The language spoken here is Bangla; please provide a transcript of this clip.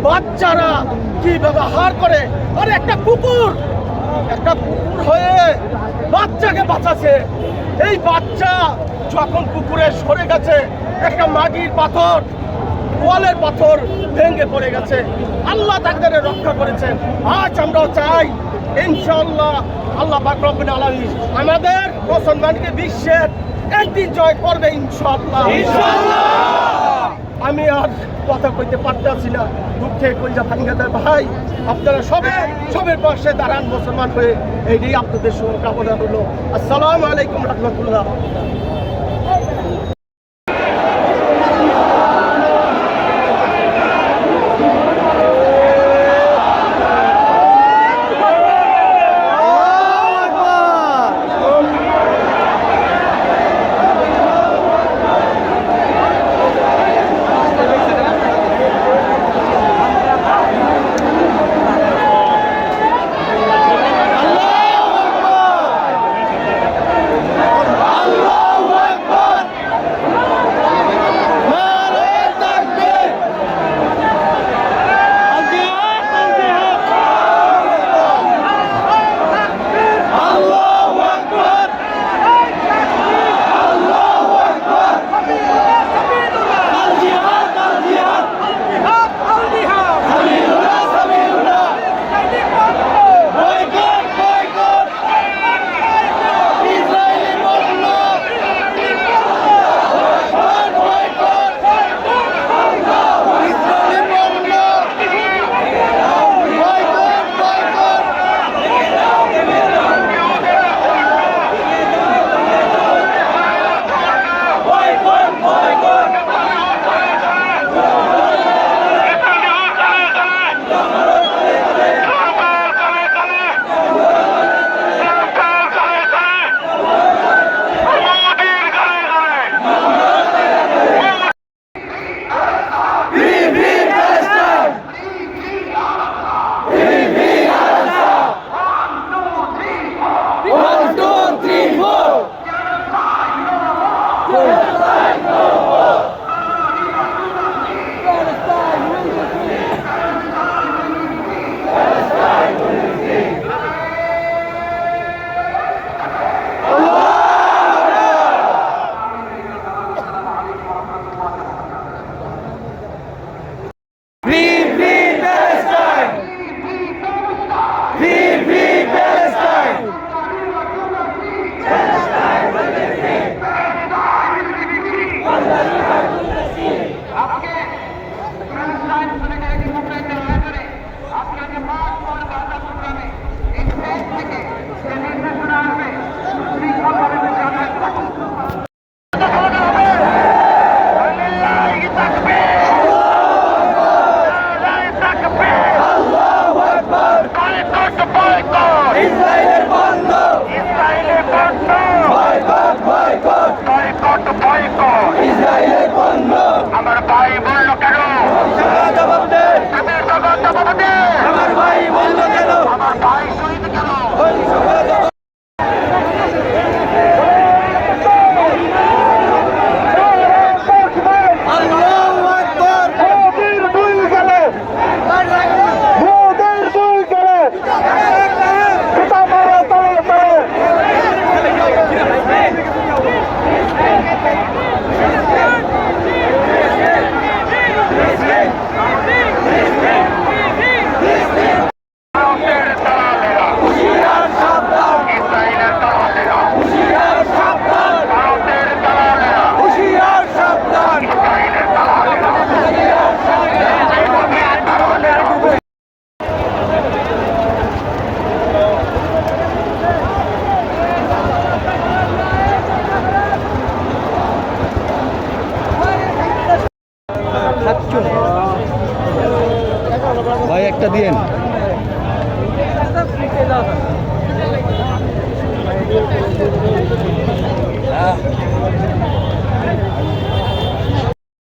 বাচ্চারা কি ব্যবহার করে, আর একটা কুকুর হয়ে বাচ্চাকে বাঁচাচ্ছে। এই বাচ্চা যখন কুকুরে সরে গেছে, একটা মাটির পাথর, ওয়ালের পাথর ভেঙে পড়ে গেছে। আল্লাহ তাদের রক্ষা করেছেন। আজ আমরাও চাই ইনশাআল্লাহ আল্লাহ পাক রব্বুল আলামিন আমাদের মুসলমানকে বিশ্বের একদিন জয় করবে ইনশাআল্লাহ। আমি আর কথা কইতে পারতেছি না, দুঃখে কইজা ভাঙ্গা দেয়। ভাই, আপনারা সবের পাশে দাঁড়ান মুসলমান হয়ে, এইটাই আপনাদের শুভকামনা হলো। আসসালামু আলাইকুম রহমতুল্লাহ। আমার ভাই বললো কেন, আমার ভাই বললো কেন, আমার ভাই শহীদ কেন। ভাই একটা দিয়েন।